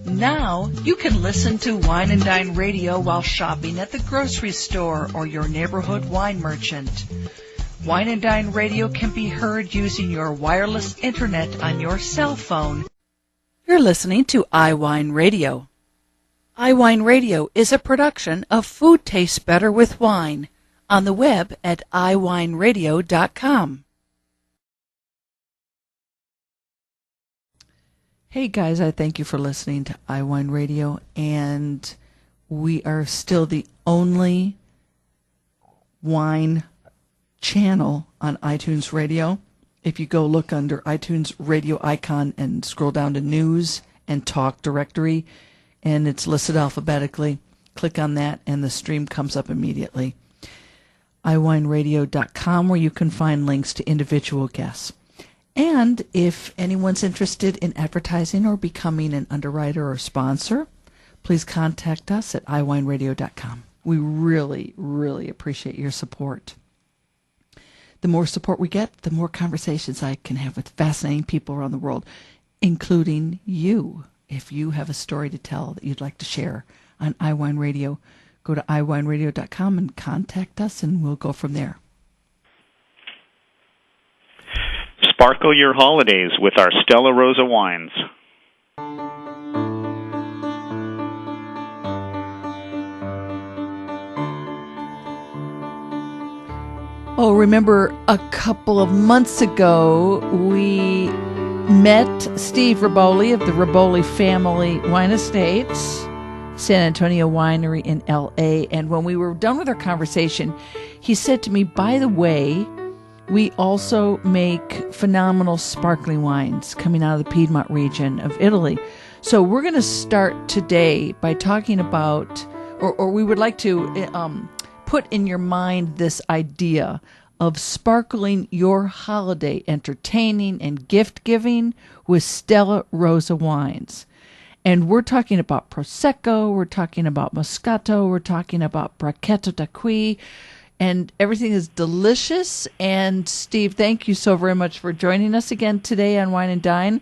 Now you can listen to Wine and Dine Radio while shopping at the grocery store or your neighborhood wine merchant. Wine and Dine Radio can be heard using your wireless internet on your cell phone. You're listening to iWineRadio. iWineRadio is a production of Food Tastes Better with Wine on the web at iWineRadio.com. Hey guys, I thank you for listening to iWine Radio, and we are still the only wine channel on iTunes Radio. If you go look under iTunes radio icon and scroll down to News and Talk Directory, and it's listed alphabetically, click on that and the stream comes up immediately. iWineRadio.com, where you can find links to individual guests. And if anyone's interested in advertising or becoming an underwriter or sponsor, please contact us at iWineRadio.com. We really, really appreciate your support. The more support we get, the more conversations I can have with fascinating people around the world, including you. If you have a story to tell that you'd like to share on iWine Radio, go to iWineRadio.com and contact us, and we'll go from there. Sparkle your holidays with our Stella Rosa wines. Oh, remember a couple of months ago, we met Steve Riboli of the Riboli Family Wine Estates, San Antonio Winery in L.A., and when we were done with our conversation, he said to me, by the way, we also make phenomenal sparkling wines coming out of the Piedmont region of Italy. So we're going to start today by talking about, or we would like to put in your mind this idea of sparkling your holiday entertaining and gift-giving with Stella Rosa wines. And we're talking about Prosecco, we're talking about Moscato, we're talking about Brachetto D'Acqui, and everything is delicious. And Steve, thank you so very much for joining us again today on Wine and Dine.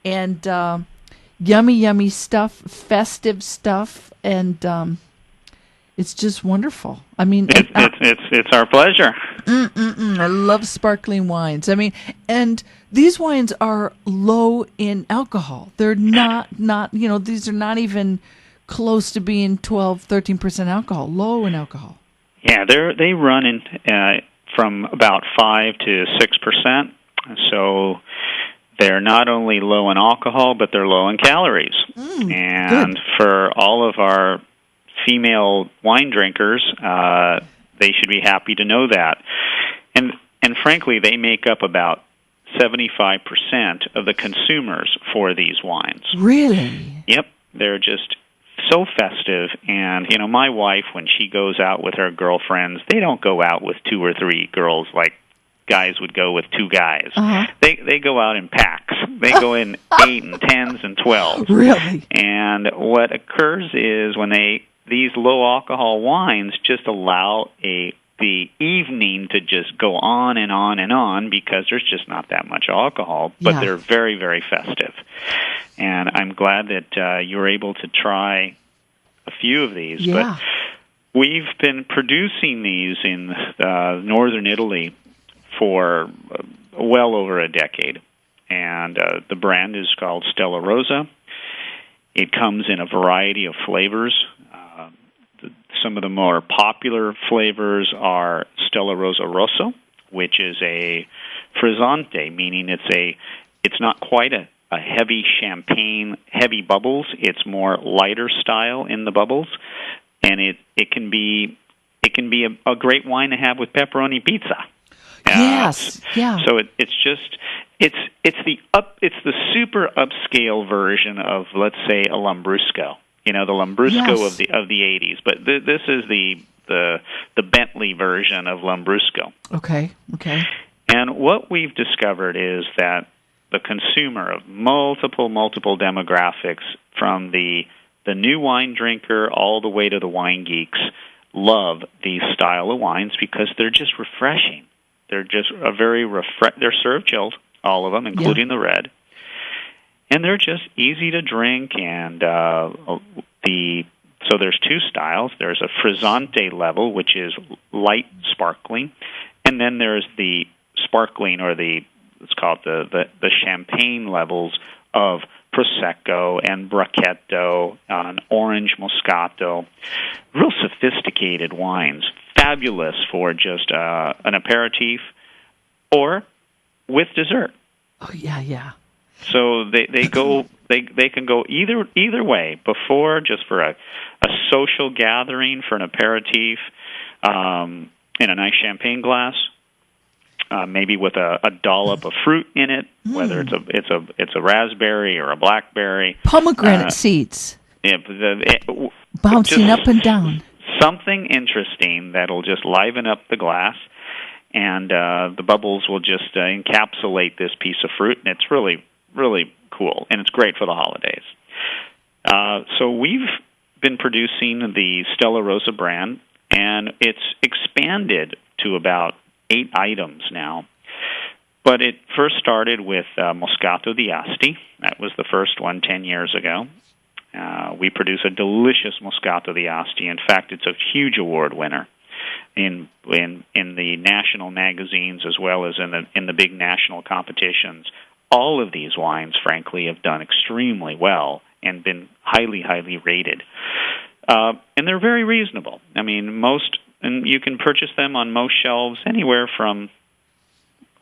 And yummy, yummy stuff, festive stuff, and it's just wonderful. I mean, it's our pleasure. I love sparkling wines. I mean, and these wines are low in alcohol. They're not these are not even close to being 12, 13% alcohol, low in alcohol. Yeah, they run in from about 5 to 6%. So they're not only low in alcohol, but they're low in calories. And good. For all of our female wine drinkers, they should be happy to know that. And frankly, they make up about 75% of the consumers for these wines. Really? Yep. They're just so festive. And, my wife, when she goes out with her girlfriends, they don't go out with 2 or 3 girls like guys would go with 2 guys. Uh-huh. They go out in packs. They go in 8 and 10s and 12s. Really? And what occurs is when these low alcohol wines just allow the evening to just go on and on and on because there's just not that much alcohol, but they're very, very festive. And I'm glad that you were able to try a few of these. Yeah. But we've been producing these in northern Italy for well over a decade. And the brand is called Stella Rosa. It comes in a variety of flavors. Some of the more popular flavors are Stella Rosa Rosso, which is a frizzante, meaning it's not quite a heavy champagne, heavy bubbles. It's more lighter style in the bubbles, and it can be a great wine to have with pepperoni pizza. Yes, yeah. So it's the super upscale version of, let's say, a Lambrusco. The Lambrusco of the 80s, but this is the Bentley version of Lambrusco. Okay. And what we've discovered is that the consumer of multiple demographics, from the new wine drinker all the way to the wine geeks, love these style of wines because they're just refreshing. They're just they're served chilled, all of them, including the red. and they're just easy to drink. And so there's two styles. There's a frizzante level, which is light sparkling, and then there's the sparkling, or let's call it the champagne levels of Prosecco and Brachetto, and Orange Moscato. Real sophisticated wines, fabulous for just an aperitif or with dessert. Oh yeah. So they can go either way. Before, just for a social gathering, for an aperitif, in a nice champagne glass, maybe with a dollop of fruit in it, whether it's a raspberry or a blackberry, pomegranate seeds, bouncing up and down. Something interesting that'll just liven up the glass, and the bubbles will just encapsulate this piece of fruit, and it's really, really cool, and it's great for the holidays. So we've been producing the Stella Rosa brand, and it's expanded to about 8 items now. But it first started with Moscato D'Asti. That was the first one 10 years ago. We produce a delicious Moscato D'Asti. In fact, it's a huge award winner in the national magazines, as well as in the big national competitions. All of these wines, frankly, have done extremely well and been highly, highly rated. And they're very reasonable. I mean, and you can purchase them on most shelves anywhere from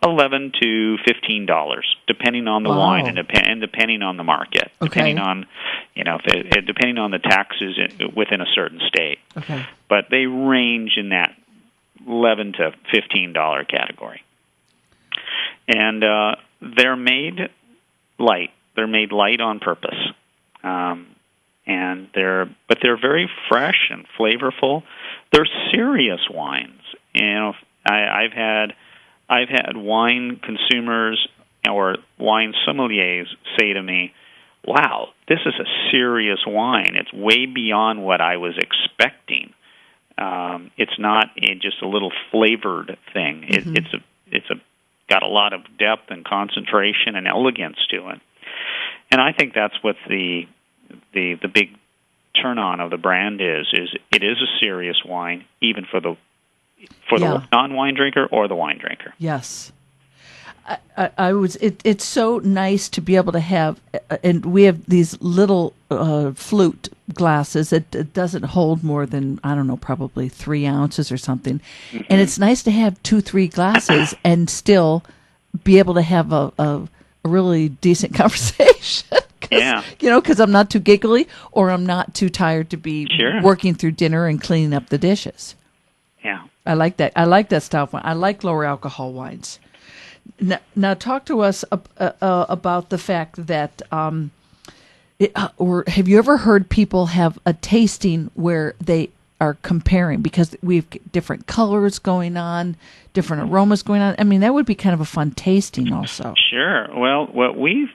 $11 to $15, depending on the wine and depending on the market, depending on depending on the taxes within a certain state. Okay. But they range in that $11 to $15 category, and they're made light. They're made light on purpose, and they're very fresh and flavorful. They're serious wines. I've had wine consumers or wine sommeliers say to me, "Wow, this is a serious wine. It's way beyond what I was expecting. It's not just a little flavored thing. It's got a lot of depth and concentration and elegance to it." And I think that's what the big turn on of the brand is it is a serious wine, even for the non-wine drinker or the wine drinker. Yes. It's so nice to be able to have, and we have these little flute glasses that doesn't hold more than, I don't know, probably 3 ounces or something. Mm-hmm. And it's nice to have 2-3 glasses and still be able to have a really decent conversation. Because I'm not too giggly, or I'm not too tired to be working through dinner and cleaning up the dishes. Yeah. I like that. I like that style of wine. I like lower alcohol wines. Now talk to us about the fact that, or have you ever heard people have a tasting where they are comparing, because we've different colors going on, different aromas going on? I mean, that would be kind of a fun tasting also. Sure. Well, what we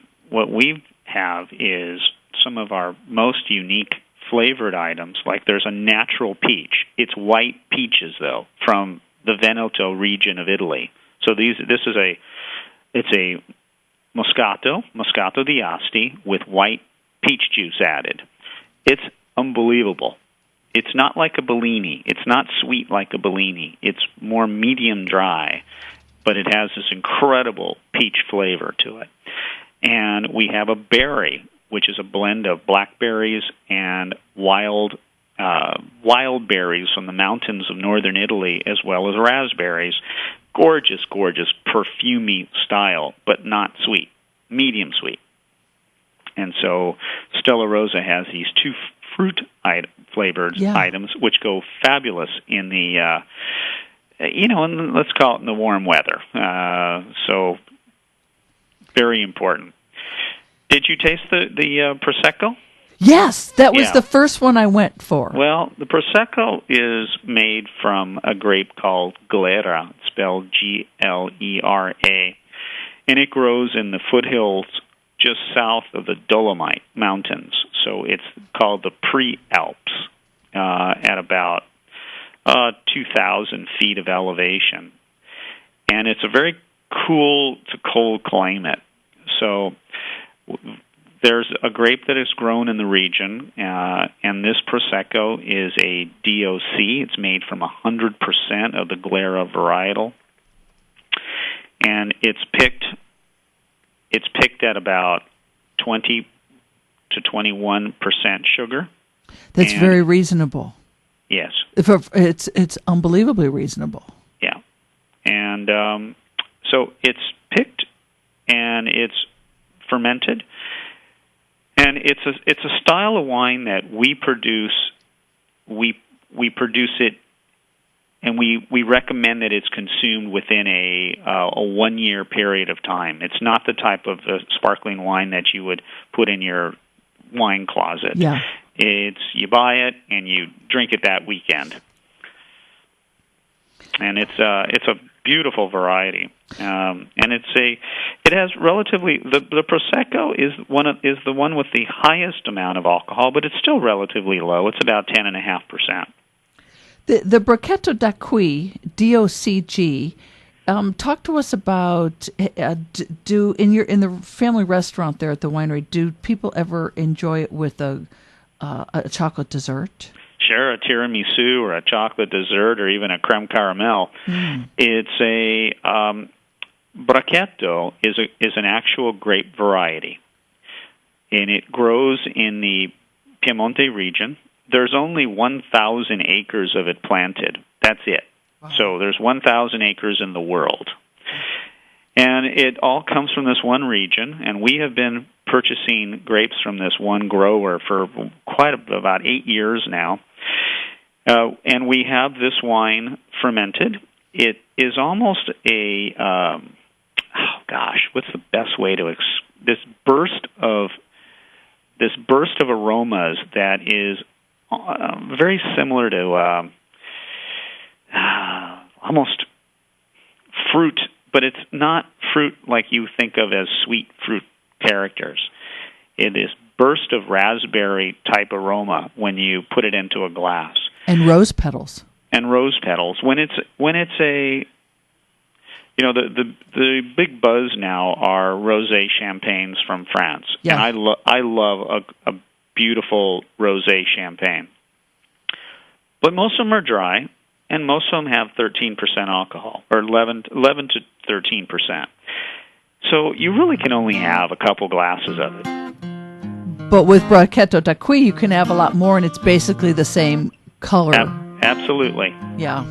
have is some of our most unique flavored items. Like there's a natural peach. It's white peaches, though, from the Veneto region of Italy. So it's a Moscato D'Asti with white peach juice added. It's unbelievable. It's not like a Bellini. It's not sweet like a Bellini. It's more medium dry, but it has this incredible peach flavor to it. And we have a berry, which is a blend of blackberries and wild berries from the mountains of northern Italy, as well as raspberries. Gorgeous, gorgeous, perfumey style, but not sweet, medium sweet. And so Stella Rosa has these 2 fruit-flavored items, which go fabulous in the, let's call it in the warm weather. So very important. Did you taste the Prosecco? Yes, that was the first one I went for. Well, the Prosecco is made from a grape called Glera, spelled Glera, and it grows in the foothills just south of the Dolomite Mountains. So it's called the Pre-Alps at about 2,000 feet of elevation. And it's a very cool to cold climate. So There's a grape that is grown in the region, and this Prosecco is a DOC. It's made from 100% of the Glera varietal, and it's picked at about 20 to 21% sugar. That's very reasonable. Yes, it's unbelievably reasonable. Yeah, and so it's picked and it's fermented. And it's a style of wine that we produce. We produce it, and we recommend that it's consumed within a 1 year period of time. It's not the type of sparkling wine that you would put in your wine closet. Yeah, you buy it and you drink it that weekend. And it's a beautiful variety, and it has relatively the Prosecco is the one with the highest amount of alcohol, but it's still relatively low. It's about 10.5%. The Brachetto D'Acqui DOCG. Talk to us about in the family restaurant there at the winery. Do people ever enjoy it with a chocolate dessert? Sure, a tiramisu or a chocolate dessert or even a creme caramel. It's a Brachetto is an actual grape variety, and it grows in the Piemonte region. There's only 1,000 acres of it planted. That's it. Wow. So there's 1,000 acres in the world. And it all comes from this one region, and we have been purchasing grapes from this one grower for about 8 years now. And we have this wine fermented. It is almost what's the best way to this burst of aromas that is very similar to almost fruit, but it's not fruit like you think of as sweet fruit characters. It is burst of raspberry type aroma when you put it into a glass. And rose petals. When it's a, the big buzz now are rosé champagnes from France. Yeah. And I love a beautiful rosé champagne. But most of them are dry, and most of them have 13% alcohol, or 11 to 13%. So you really can only have a couple glasses of it. But with Brachetto D'Acqui, you can have a lot more, and it's basically the same color. Absolutely. Yeah.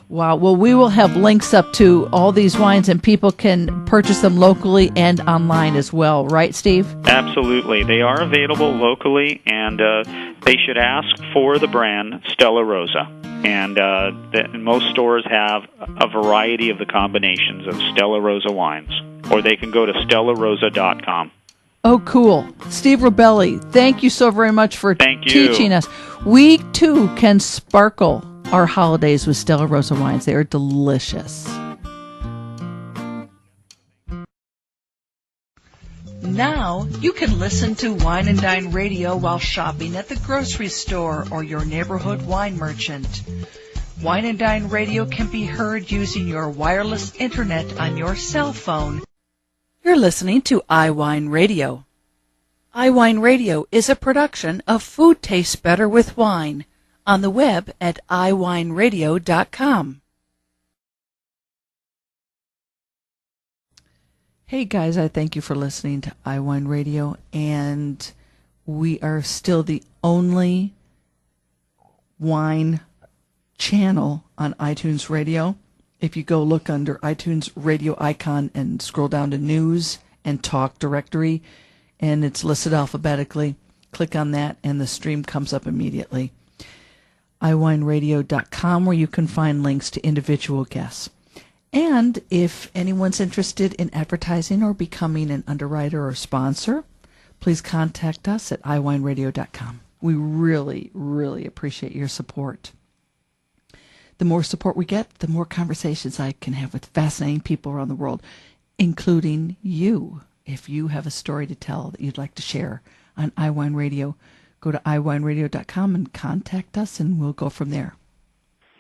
Wow. Well, we will have links up to all these wines, and people can purchase them locally and online as well. Right, Steve? Absolutely. They are available locally, and they should ask for the brand Stella Rosa. And most stores have a variety of the combinations of Stella Rosa wines, or they can go to stellarosa.com. Oh, cool. Steve Riboli, thank you so very much for teaching us. We, too, can sparkle our holidays with Stella Rosa wines. They are delicious. Now you can listen to Wine and Dine Radio while shopping at the grocery store or your neighborhood wine merchant. Wine and Dine Radio can be heard using your wireless internet on your cell phone. You're listening to iWine Radio. iWine Radio is a production of Food Tastes Better with Wine on the web at iWineRadio.com. Hey guys, I thank you for listening to iWine Radio, and we are still the only wine channel on iTunes Radio. If you go look under iTunes radio icon and scroll down to News and Talk Directory, and it's listed alphabetically, click on that and the stream comes up immediately. iWineRadio.com, where you can find links to individual guests. And if anyone's interested in advertising or becoming an underwriter or sponsor, please contact us at iWineRadio.com. We really, really appreciate your support. The more support we get, the more conversations I can have with fascinating people around the world, including you. If you have a story to tell that you'd like to share on iWine Radio, go to iWineRadio.com and contact us, and we'll go from there.